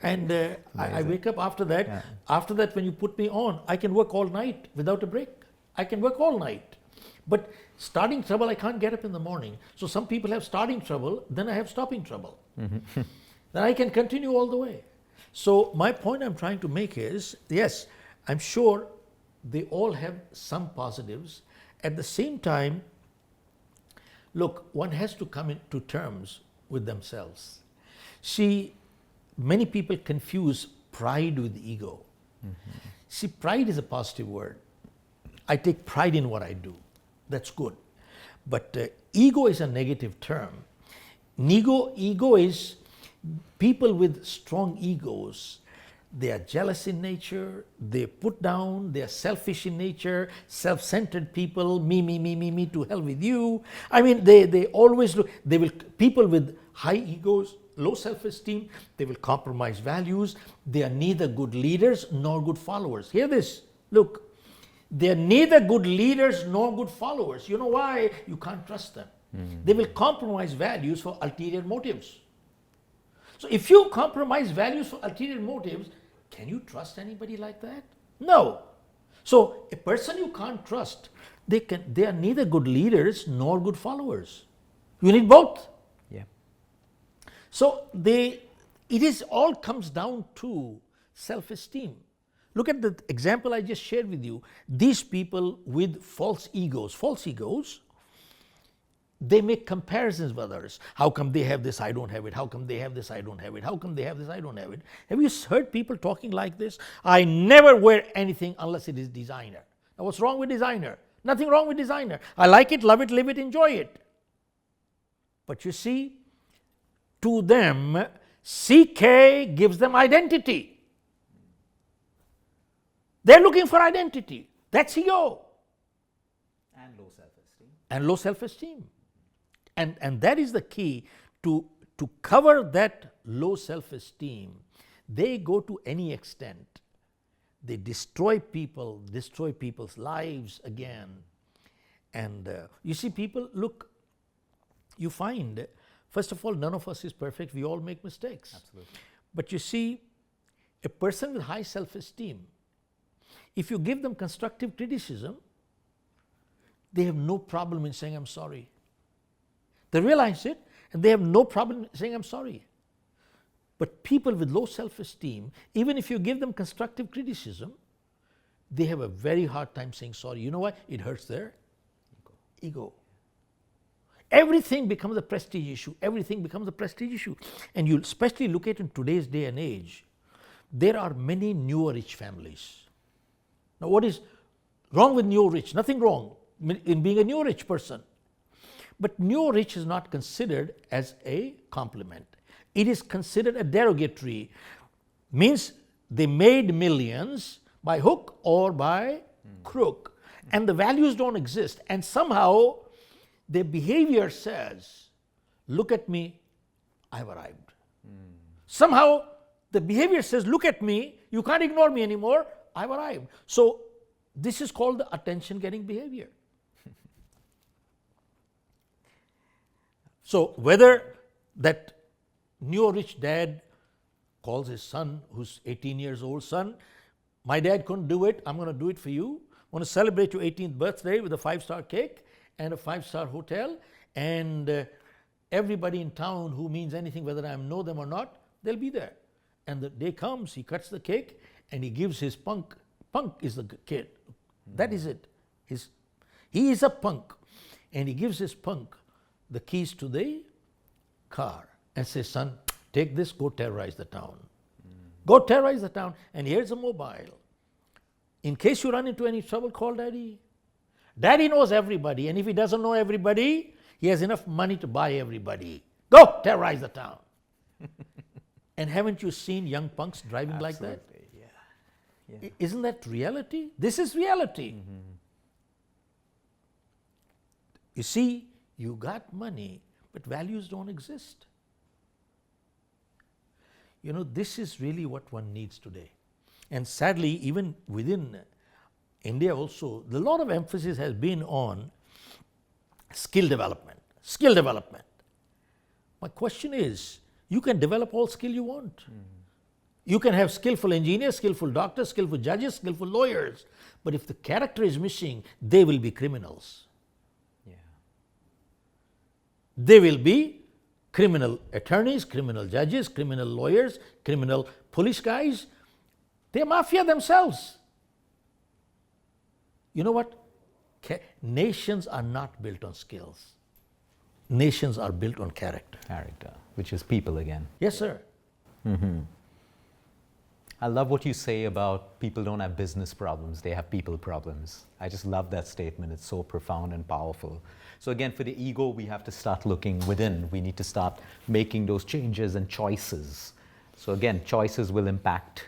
And I wake up after that.
Yeah.
After that, when you put me on, I can work all night without a break. I can work all night. But starting trouble, I can't get up in the morning. So some people have starting trouble, then I have stopping trouble. Then I can continue all the way. So my point I'm trying to make is, yes, I'm sure they all have some positives. At the same time, look, one has to come into terms with themselves. See, many people confuse pride with ego. See, pride is a positive word. I take pride in what I do. That's good. But ego is a negative term. Ego is people with strong egos. They are jealous in nature, they put down, they are selfish in nature, self-centered people, me, to hell with you. I mean, they always look, people with high egos, low self-esteem, they will compromise values. They are neither good leaders nor good followers. Hear this, look, they are neither good leaders nor good followers. You know why? You can't trust them. They will compromise values for ulterior motives. So if you compromise values for ulterior motives, can you trust anybody like that? No. So a person you can't trust, they are neither good leaders nor good followers. You need both.
Yeah.
So all comes down to self-esteem. Look at the example I just shared with you. These people with false egos, they make comparisons with others. How come they have this, I don't have it? How come they have this, I don't have it? How come they have this, I don't have it? Have you heard people talking like this? I never wear anything unless it is designer. Now what's wrong with designer? Nothing wrong with designer. I like it, love it, live it, enjoy it. But you see, to them, CK gives them identity. They're looking for identity. That's ego.
And low self-esteem.
And low self-esteem. And that is the key to cover that low self-esteem. They go to any extent. They destroy people, destroy people's lives again. And you see, people, look, you find, first of all, none of us is perfect. We all make mistakes.
Absolutely.
But you see, a person with high self-esteem, if you give them constructive criticism, they have no problem in saying, I'm sorry. They realize it, and they have no problem saying, I'm sorry. But people with low self-esteem, even if you give them constructive criticism, they have a very hard time saying sorry. You know why? It hurts their ego. Everything becomes a prestige issue. Everything becomes a prestige issue. And you especially look at in today's day and age, there are many neo-rich families. Now what is wrong with neo-rich? Nothing wrong in being a neo-rich person. But neo-rich is not considered as a compliment. It is considered a derogatory. Means they made millions by hook or by crook. And the values don't exist. And somehow their behavior says, look at me, I've arrived. Somehow the behavior says, look at me, you can't ignore me anymore, I've arrived. So this is called the attention-getting behavior. So whether that neo-rich dad calls his son, who's 18 years old, son, my dad couldn't do it, I'm going to do it for you. I want to celebrate your 18th birthday with a 5-star cake and a 5-star hotel, and everybody in town who means anything, whether I know them or not, they'll be there. And the day comes, he cuts the cake and he gives his punk is the kid. That is it. He is a punk. And he gives his punk the keys to the car and says, son, take this, go terrorize the town. Go terrorize the town, and here's a mobile. In case you run into any trouble, call daddy. Daddy knows everybody, and if he doesn't know everybody, he has enough money to buy everybody. Go terrorize the town. And haven't you seen young punks driving like that?
Yeah.
Isn't that reality? This is reality. You see, you got money, but values don't exist. You know, this is really what one needs today. And sadly, even within India also, a lot of emphasis has been on skill development. Skill development. My question is, you can develop all skill you want. You can have skillful engineers, skillful doctors, skillful judges, skillful lawyers. But if the character is missing, they will be criminals.
Yeah.
They will be criminal attorneys, criminal judges, criminal lawyers, criminal police guys. They're mafia themselves. You know what? Nations are not built on skills. Nations are built on character.
Character, which is people again.
Yes, sir.
I love what you say about people don't have business problems, they have people problems. I just love that statement. It's so profound and powerful. So again, for the ego, we have to start looking within. We need to start making those changes and choices. So again, choices will impact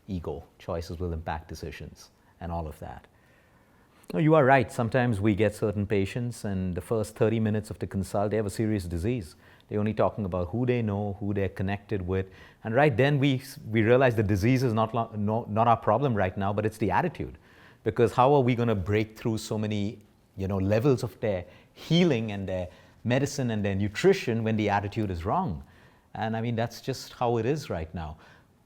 ego. Choices will impact decisions and all of that. No, you are right. Sometimes we get certain patients and the first 30 minutes of the consult, they have a serious disease. They're only talking about who they know, who they're connected with. And right then we realize the disease is not our problem right now, but it's the attitude. Because how are we going to break through so many levels of their healing and their medicine and their nutrition when the attitude is wrong? And I mean, that's just how it is right now.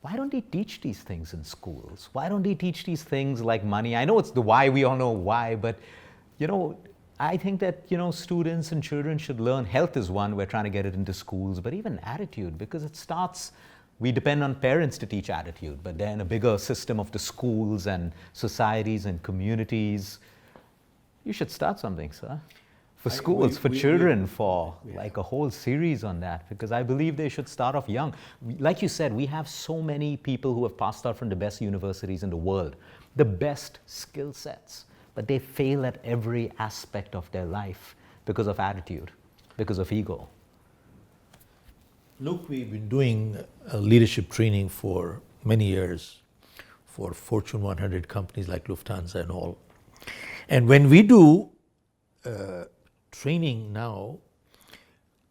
Why don't they teach these things in schools? Why don't they teach these things like money? I know it's the why, we all know why, but I think that students and children should learn. Health is one, we're trying to get it into schools, but even attitude, because it starts, we depend on parents to teach attitude, but then a bigger system of the schools and societies and communities. You should start something, sir. For schools, for children, for like a whole series on that, because I believe they should start off young. Like you said, we have so many people who have passed out from the best universities in the world, the best skill sets, but they fail at every aspect of their life because of attitude, because of ego.
Luke, we've been doing leadership training for many years for Fortune 100 companies like Lufthansa and all. And when we do training now,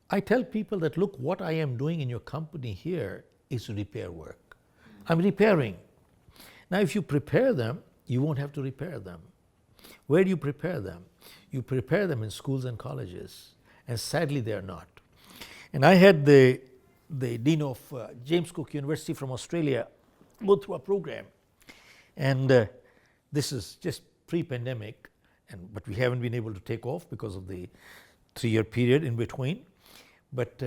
I tell people that, look, what I am doing in your company here is repair work. I'm repairing. Now, if you prepare them, you won't have to repair them. Where do you prepare them? You prepare them in schools and colleges, and sadly they are not. And I had the dean of James Cook University from Australia go through a program, and this is just pre-pandemic, but we haven't been able to take off because of the 3-year period in between. But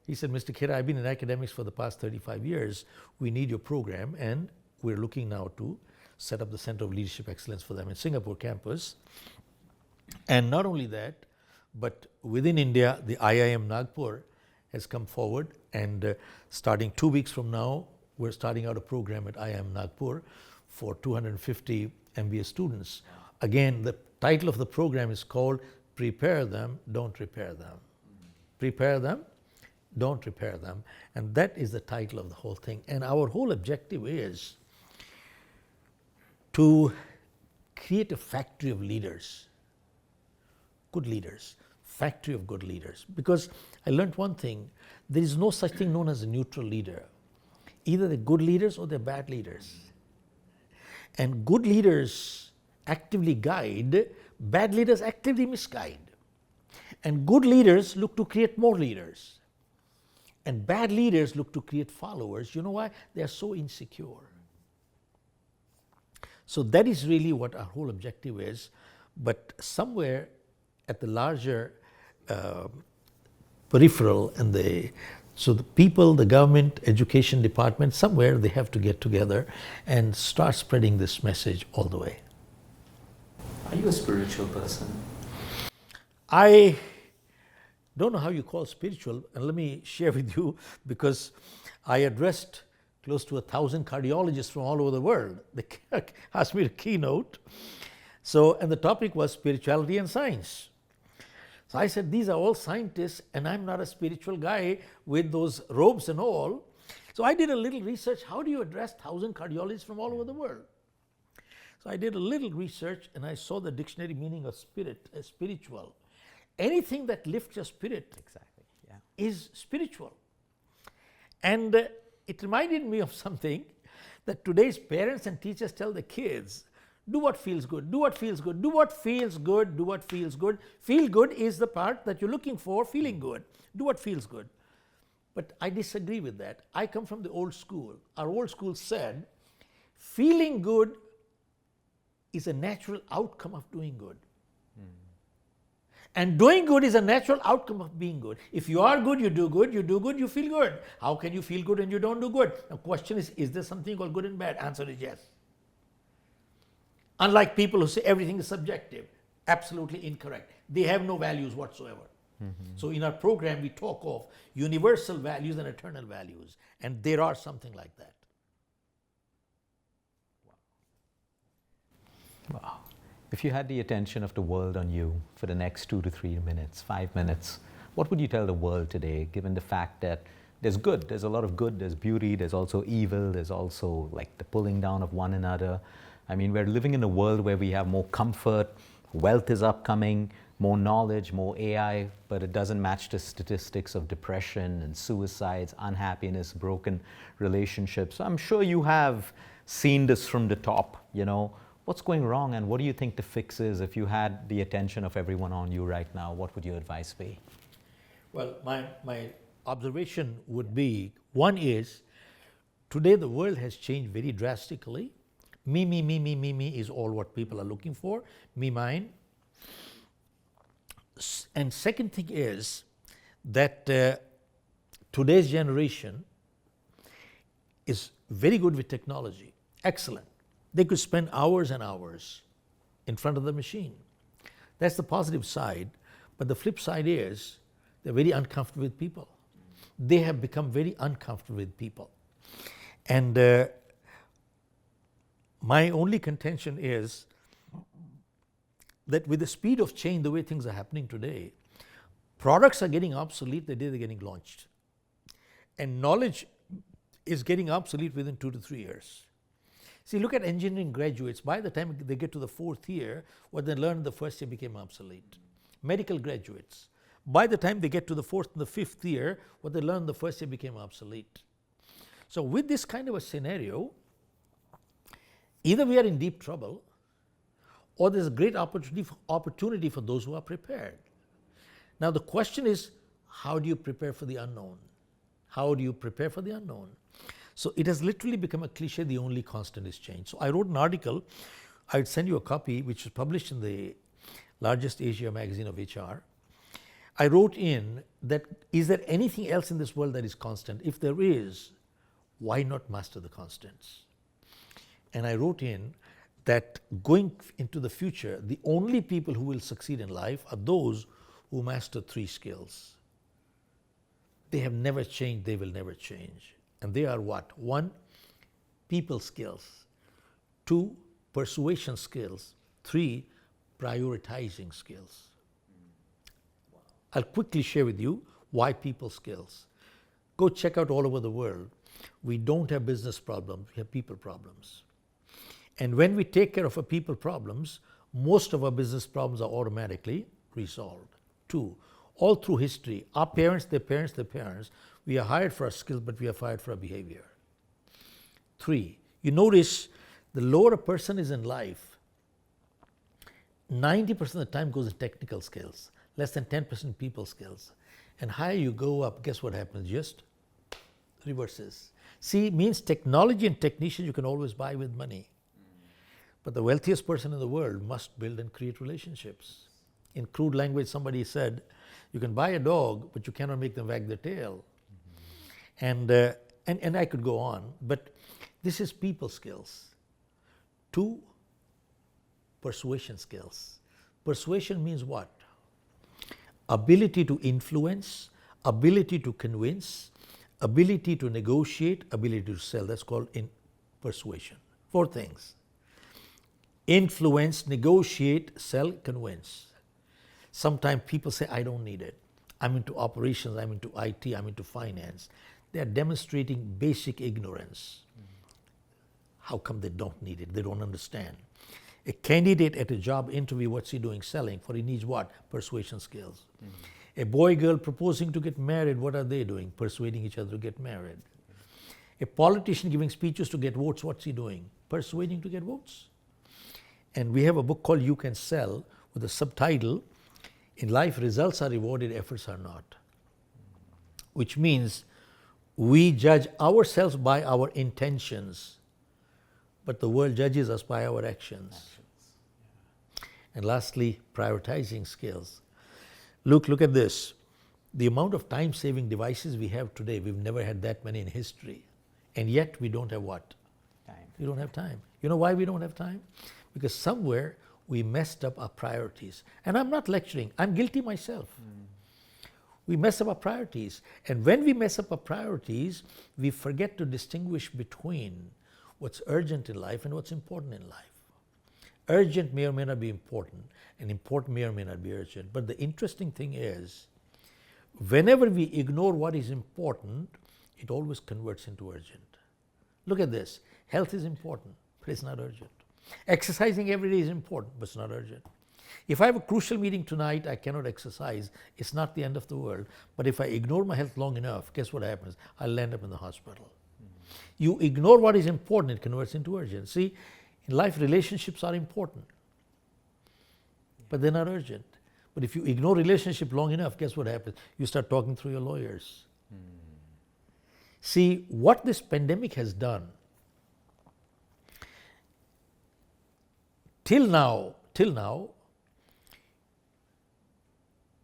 he said, Mr. Khera, I've been in academics for the past 35 years. We need your program, and we're looking now to set up the Center of Leadership Excellence for them in Singapore campus. And not only that, but within India, the IIM Nagpur has come forward, and starting 2 weeks from now, we're starting out a program at IIM Nagpur for 250 MBA students. Again, the title of the program is called Prepare Them, Don't Repair Them. Prepare them, don't repair them. And that is the title of the whole thing. And our whole objective is to create a factory of leaders, good leaders, factory of good leaders. Because I learned one thing, there is no such thing known as a neutral leader. Either they're good leaders or they're bad leaders. And good leaders actively guide, bad leaders actively misguide. And good leaders look to create more leaders. And bad leaders look to create followers. You know why? They are so insecure. So that is really what our whole objective is. But somewhere at the larger peripheral and so the people, the government, education department, somewhere they have to get together and start spreading this message all the way.
Are you a spiritual person?
I don't know how you call spiritual, and let me share with you, because I addressed close to 1,000 cardiologists from all over the world. They asked me to keynote. And the topic was spirituality and science. So I said, these are all scientists, and I'm not a spiritual guy with those robes and all. So I did a little research. How do you address 1,000 cardiologists from all over the world? So I did a little research, and I saw the dictionary meaning of spirit as spiritual. Anything that lifts your spirit is spiritual. And it reminded me of something that today's parents and teachers tell the kids, Do what feels good. Do what feels good. Do what feels good. Do what feels good. Feel good is the part that you're looking for, feeling good. Do what feels good. But I disagree with that. I come from the old school. Our old school said, feeling good is a natural outcome of doing good. And doing good is a natural outcome of being good. If you are good, you do good, you feel good. How can you feel good when you don't do good? The question is there something called good and bad? Answer is yes. Unlike people who say everything is subjective, absolutely incorrect. They have no values whatsoever. So in our program, we talk of universal values and eternal values. And there are something like that.
Wow. If you had the attention of the world on you for the next 2 to 3 minutes, 5 minutes, what would you tell the world today, given the fact that there's good, there's a lot of good, there's beauty, there's also evil, there's also like the pulling down of one another. I mean, we're living in a world where we have more comfort, wealth is upcoming, more knowledge, more AI, but it doesn't match the statistics of depression and suicides, unhappiness, broken relationships. So I'm sure you have seen this from the top, you know. What's going wrong, and what do you think the fix is? If you had the attention of everyone on you right now, what would your advice be?
Well, my observation would be, one is, today the world has changed very drastically. Me is all what people are looking for. Me, mine. And second thing is that today's generation is very good with technology. Excellent. They could spend hours and hours in front of the machine. That's the positive side. But the flip side is they're very uncomfortable with people. They have become very uncomfortable with people. And my only contention is that with the speed of change, the way things are happening today, products are getting obsolete the day they're getting launched. And knowledge is getting obsolete within 2 to 3 years. See, look at engineering graduates. By the time they get to the 4th year, what they learned in the 1st year became obsolete. Medical graduates. By the time they get to the 4th and the 5th year, what they learned in the 1st year became obsolete. So with this kind of a scenario, either we are in deep trouble, or there's a great opportunity for those who are prepared. Now the question is, how do you prepare for the unknown? How do you prepare for the unknown? So it has literally become a cliche, the only constant is change. So I wrote an article, I would send you a copy, which was published in the largest Asia magazine of HR. I wrote in that, is there anything else in this world that is constant? If there is, why not master the constants? And I wrote in that going into the future, the only people who will succeed in life are those who master 3 skills. They have never changed, they will never change. And they are what? 1, people skills. 2, persuasion skills. 3, prioritizing skills. I'll quickly share with you why people skills. Go check out all over the world. We don't have business problems, we have people problems. And when we take care of our people problems, most of our business problems are automatically resolved. 2, all through history, our parents, their parents, their parents, we are hired for our skills, but we are fired for our behavior. 3, you notice the lower a person is in life, 90% of the time goes in technical skills, less than 10% people skills. And higher you go up, guess what happens? Just reverses. See, it means technology and technicians you can always buy with money. But the wealthiest person in the world must build and create relationships. In crude language, somebody said, you can buy a dog, but you cannot make them wag their tail. And I could go on, but this is people skills. 2, persuasion skills. Persuasion means what? Ability to influence, ability to convince, ability to negotiate, ability to sell. That's called persuasion. 4 things. Influence, negotiate, sell, convince. Sometimes people say, I don't need it. I'm into operations, I'm into IT, I'm into finance. They are demonstrating basic ignorance. How come they don't need it? They don't understand. A candidate at a job interview, what's he doing? Selling. For he needs what? Persuasion skills. A boy, girl proposing to get married, what are they doing? Persuading each other to get married. A politician giving speeches to get votes, what's he doing? Persuading to get votes. And we have a book called You Can Sell with a subtitle, In Life, Results Are Rewarded, Efforts Are Not. Which means we judge ourselves by our intentions, but the world judges us by our actions. And lastly, prioritizing skills. Look at this. The amount of time-saving devices we have today, we've never had that many in history. And yet we don't have what?
Time.
We don't have time. You know why we don't have time? Because somewhere we messed up our priorities. And I'm not lecturing, I'm guilty myself. We mess up our priorities. And when we mess up our priorities, we forget to distinguish between what's urgent in life and what's important in life. Urgent may or may not be important, and important may or may not be urgent. But the interesting thing is, whenever we ignore what is important, it always converts into urgent. Look at this. Health is important, but it's not urgent. Exercising every day is important, but it's not urgent. If I have a crucial meeting tonight, I cannot exercise. It's not the end of the world. But if I ignore my health long enough, guess what happens? I'll end up in the hospital. You ignore what is important, it converts into urgent. See, in life, relationships are important, but they're not urgent. But if you ignore relationship long enough, guess what happens? You start talking through your lawyers. See, what this pandemic has done, till now,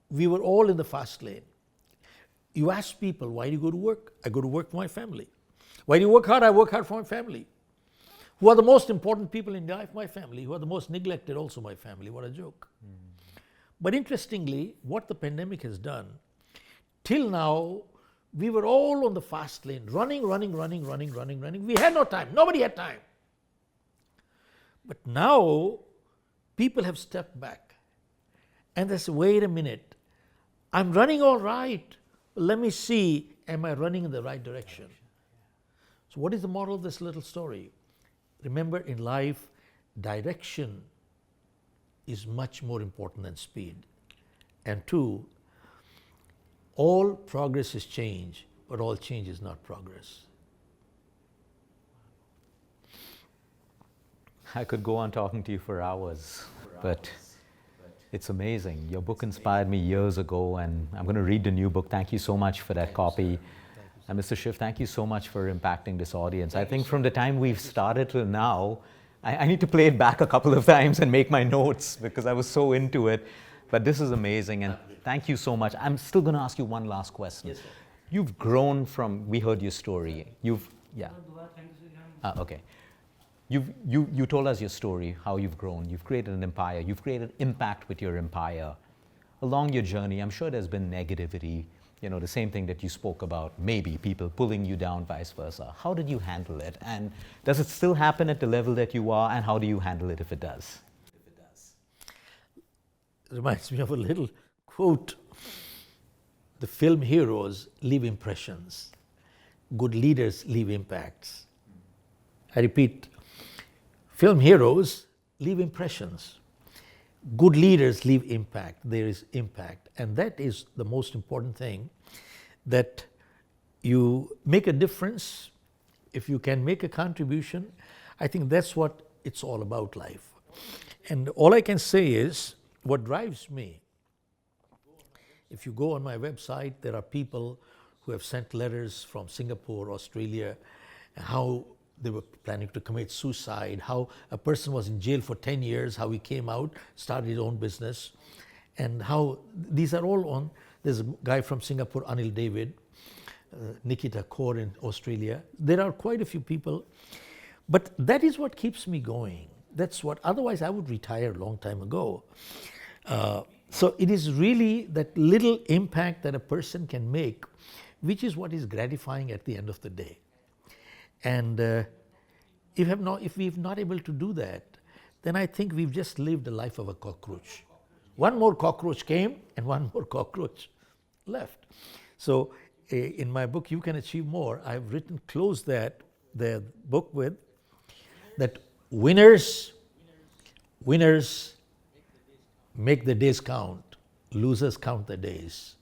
we were all in the fast lane. You ask people, why do you go to work? I go to work for my family. Why do you work hard? I work hard for my family. Who are the most important people in life? My family. Who are the most neglected? Also my family. What a joke. But interestingly, what the pandemic has done, till now, we were all on the fast lane, running. We had no time. Nobody had time. But now, people have stepped back. And they say, wait a minute, I'm running all right. Let me see, am I running in the right direction? So what is the moral of this little story? Remember, in life, direction is much more important than speed. And two, all progress is change, but all change is not progress.
I could go on talking to you for hours, but it's amazing. Your book inspired me years ago, and I'm going to read the new book. Thank you so much for that copy. And Mr. Shiv, thank you so much for impacting this audience. I think from the time we've started till now, I need to play it back a couple of times and make my notes because I was so into it. But this is amazing, and thank you so much. I'm still going to ask you one last question.
Yes, sir.
You've grown from, we heard your story. Okay. You told us your story, how you've grown. You've created an empire. You've created impact with your empire. Along your journey, I'm sure there's been negativity, the same thing that you spoke about, maybe people pulling you down, vice versa. How did you handle it? And does it still happen at the level that you are? And how do you handle it if it does?
It reminds me of a little quote. The film heroes leave impressions. Good leaders leave impacts. I repeat, film heroes leave impressions. Good leaders leave impact. There is impact. And that is the most important thing, that you make a difference. If you can make a contribution, I think that's what it's all about, life. And all I can say is, what drives me, if you go on my website, there are people who have sent letters from Singapore, Australia, how they were planning to commit suicide, how a person was in jail for 10 years, how he came out, started his own business, and how these are all on. There's a guy from Singapore, Anil David, Nikita Kaur in Australia. There are quite a few people, but that is what keeps me going. That's what, otherwise I would retire a long time ago. So it is really that little impact that a person can make, which is what is gratifying at the end of the day. And if we're not able to do that, then I think we've just lived the life of a cockroach. One more cockroach came and one more cockroach left. So in my book, You Can Achieve More, I've closed the book with that winners make the days count, losers count the days.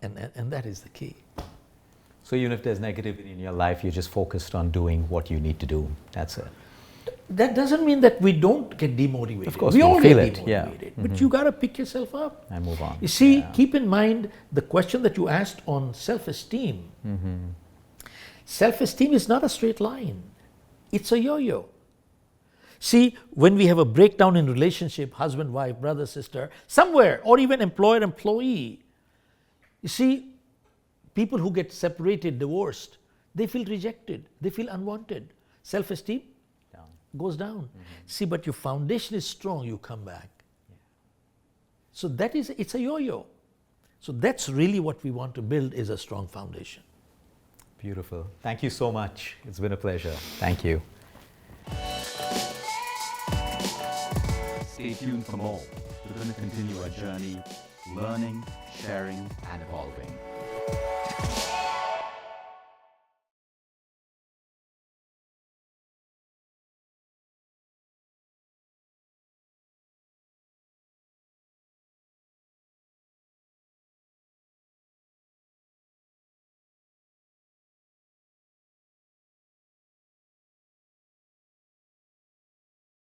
And that is the key.
So even if there's negativity in your life, you're just focused on doing what you need to do. That's it.
that doesn't mean that we don't get demotivated.
Of course,
we
we
all
feel
get
it, yeah.
demotivated. But you got to pick yourself up.
And move on.
You see,
Yeah.
keep in mind the question that you asked on self-esteem. Self-esteem is not a straight line. It's a yo-yo. See, when we have a breakdown in relationship, husband, wife, brother, sister, somewhere, or even employer, employee, you see, people who get separated, divorced, they feel rejected, they feel unwanted. Self-esteem
Down.
goes down. See, but your foundation is strong, you come back. So that is, it's a yo-yo. So that's really what we want to build, is a strong foundation.
Beautiful. Thank you so much. It's been a pleasure. Thank you.
Stay tuned for more. We're going to continue our journey, learning, sharing, and evolving.